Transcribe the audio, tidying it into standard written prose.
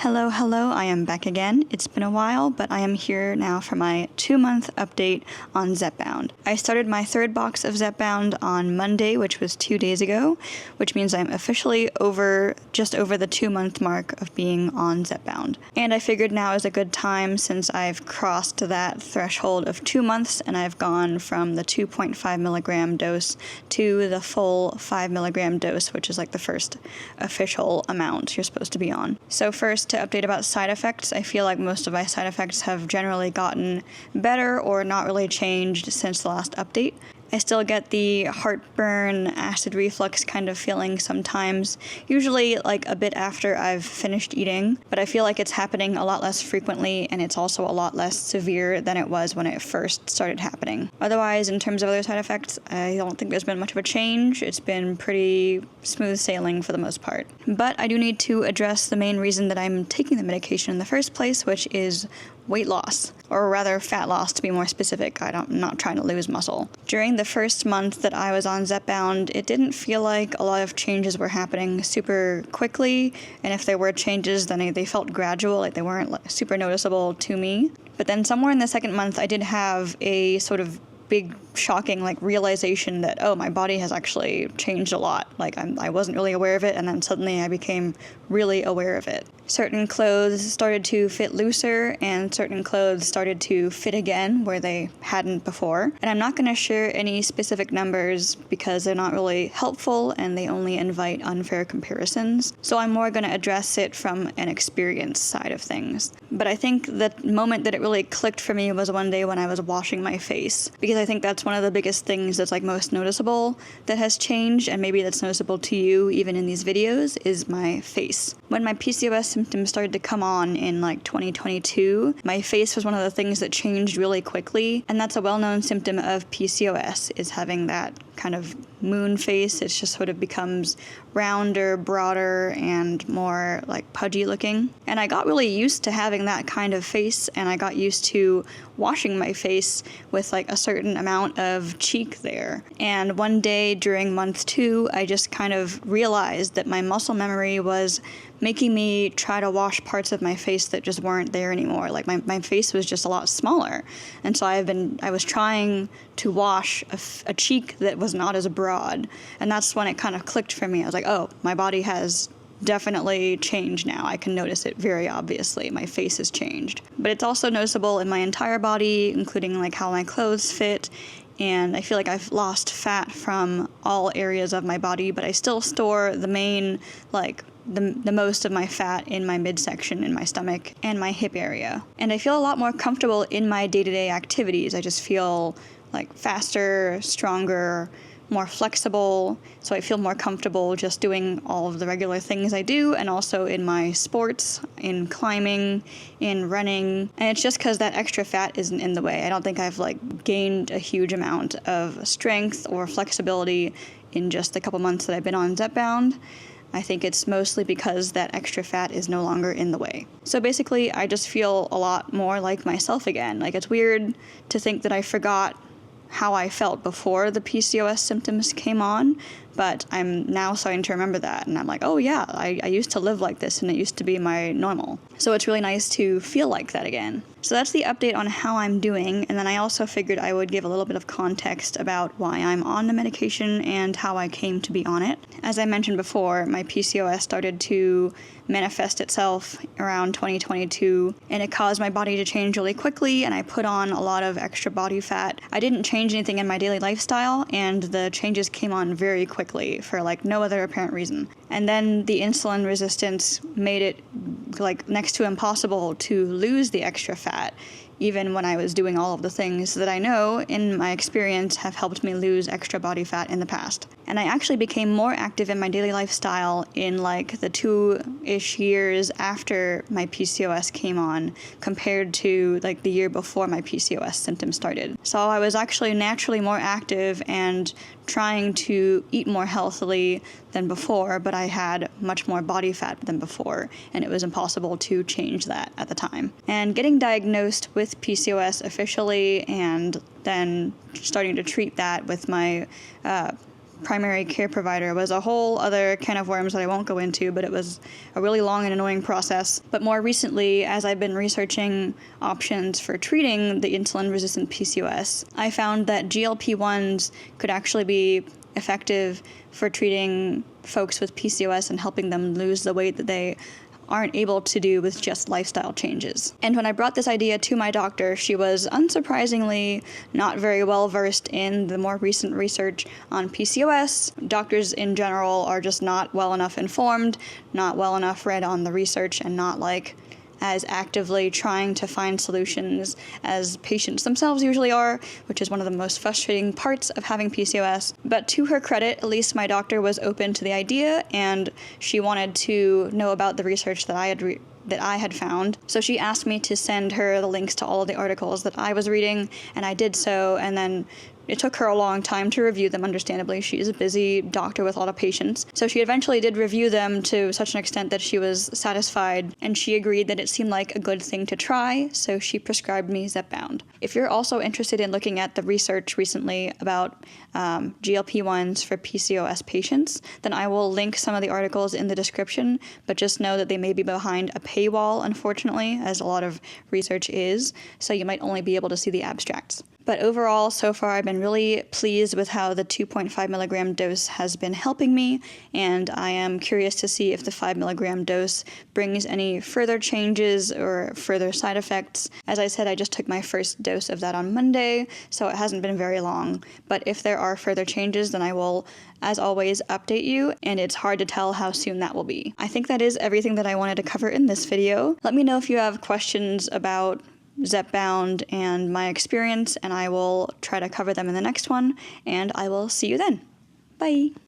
Hello, I am back again. It's been a while, but I am here now for my 2-month update on Zepbound. I started my 3rd box of Zepbound on Monday, which was 2 days ago, which means I'm officially just over the 2-month mark of being on Zepbound. And I figured now is a good time since I've crossed that threshold of 2 months and I've gone from the 2.5 milligram dose to the full 5 milligram dose, which is like the first official amount you're supposed to be on. So first, to update about side effects, I feel like most of my side effects have generally gotten better or not really changed since the last update. I still get the heartburn, acid reflux kind of feeling sometimes, usually like a bit after I've finished eating, but I feel like it's happening a lot less frequently and it's also a lot less severe than it was when it first started happening. Otherwise, in terms of other side effects, I don't think there's been much of a change. It's been pretty smooth sailing for the most part. But I do need to address the main reason that I'm taking the medication in the first place, which is weight loss, or rather fat loss to be more specific. I'm not trying to lose muscle. During the first month that I was on Zepbound, it didn't feel like a lot of changes were happening super quickly, and if there were changes, then they felt gradual, like they weren't super noticeable to me. But then somewhere in the 2nd month, I did have a sort of big shocking realization that, oh, my body has actually changed a lot. I wasn't really aware of it, and then suddenly I became really aware of it. Certain clothes started to fit looser and certain clothes started to fit again where they hadn't before. And I'm not going to share any specific numbers because they're not really helpful and they only invite unfair comparisons. So I'm more going to address it from an experience side of things. But I think the moment that it really clicked for me was one day when I was washing my face, because I think that's one of the biggest things that's most noticeable that has changed, and maybe that's noticeable to you even in these videos, is my face. When my PCOS symptoms started to come on in 2022, my face was one of the things that changed really quickly, and that's a well-known symptom of PCOS, is having that kind of moon face. It just sort of becomes rounder, broader, and more pudgy looking. And I got really used to having that kind of face, and I got used to washing my face with a certain amount of cheek there. And one day during month 2, I just kind of realized that my muscle memory was making me try to wash parts of my face that just weren't there anymore. My face was just a lot smaller. And so I was trying to wash a cheek that was not as broad. And that's when it kind of clicked for me. I was like, oh, my body has definitely changed now. I can notice it very obviously. My face has changed. But it's also noticeable in my entire body, including how my clothes fit. And I feel like I've lost fat from all areas of my body, but I still store the main, the most of my fat in my midsection, in my stomach, and my hip area. And I feel a lot more comfortable in my day-to-day activities. I just feel faster, stronger, more flexible, so I feel more comfortable just doing all of the regular things I do, and also in my sports, in climbing, in running. And it's just because that extra fat isn't in the way. I don't think I've gained a huge amount of strength or flexibility in just the couple months that I've been on Zepbound. I think it's mostly because that extra fat is no longer in the way. So basically, I just feel a lot more like myself again. It's weird to think that I forgot how I felt before the PCOS symptoms came on, but I'm now starting to remember that, and I'm like, oh yeah, I used to live like this, and it used to be my normal. So it's really nice to feel like that again. So that's the update on how I'm doing, and then I also figured I would give a little bit of context about why I'm on the medication and how I came to be on it. As I mentioned before, my PCOS started to manifest itself around 2022, and it caused my body to change really quickly, and I put on a lot of extra body fat. I didn't change anything in my daily lifestyle, and the changes came on very quickly for no other apparent reason. And then the insulin resistance made it next to impossible to lose the extra fat, even when I was doing all of the things that I know, in my experience, have helped me lose extra body fat in the past. And I actually became more active in my daily lifestyle in the 2-ish years after my PCOS came on, compared to the year before my PCOS symptoms started. So I was actually naturally more active and trying to eat more healthily than before, but I had much more body fat than before, and it was impossible to change that at the time. And getting diagnosed with PCOS officially, and then starting to treat that with my primary care provider was a whole other can of worms that I won't go into, but it was a really long and annoying process. But more recently, as I've been researching options for treating the insulin-resistant PCOS, I found that GLP-1s could actually be effective for treating folks with PCOS and helping them lose the weight that they aren't able to do with just lifestyle changes. And when I brought this idea to my doctor, she was unsurprisingly not very well versed in the more recent research on PCOS. Doctors in general are just not well enough informed, not well enough read on the research, and not as actively trying to find solutions as patients themselves usually are, which is one of the most frustrating parts of having PCOS. But to her credit, at least my doctor was open to the idea, and she wanted to know about the research that I had found. So she asked me to send her the links to all of the articles that I was reading, and I did so, and then it took her a long time to review them, understandably. She is a busy doctor with a lot of patients. So she eventually did review them to such an extent that she was satisfied, and she agreed that it seemed like a good thing to try, so she prescribed me Zepbound. If you're also interested in looking at the research recently about GLP-1s for PCOS patients, then I will link some of the articles in the description, but just know that they may be behind a paywall, unfortunately, as a lot of research is, so you might only be able to see the abstracts. But overall, so far, I've been really pleased with how the 2.5 milligram dose has been helping me, and I am curious to see if the 5 milligram dose brings any further changes or further side effects. As I said, I just took my first dose of that on Monday, so it hasn't been very long. But if there are further changes, then I will, as always, update you, and it's hard to tell how soon that will be. I think that is everything that I wanted to cover in this video. Let me know if you have questions about Zepbound and my experience, and I will try to cover them in the next one, and I will see you then. Bye!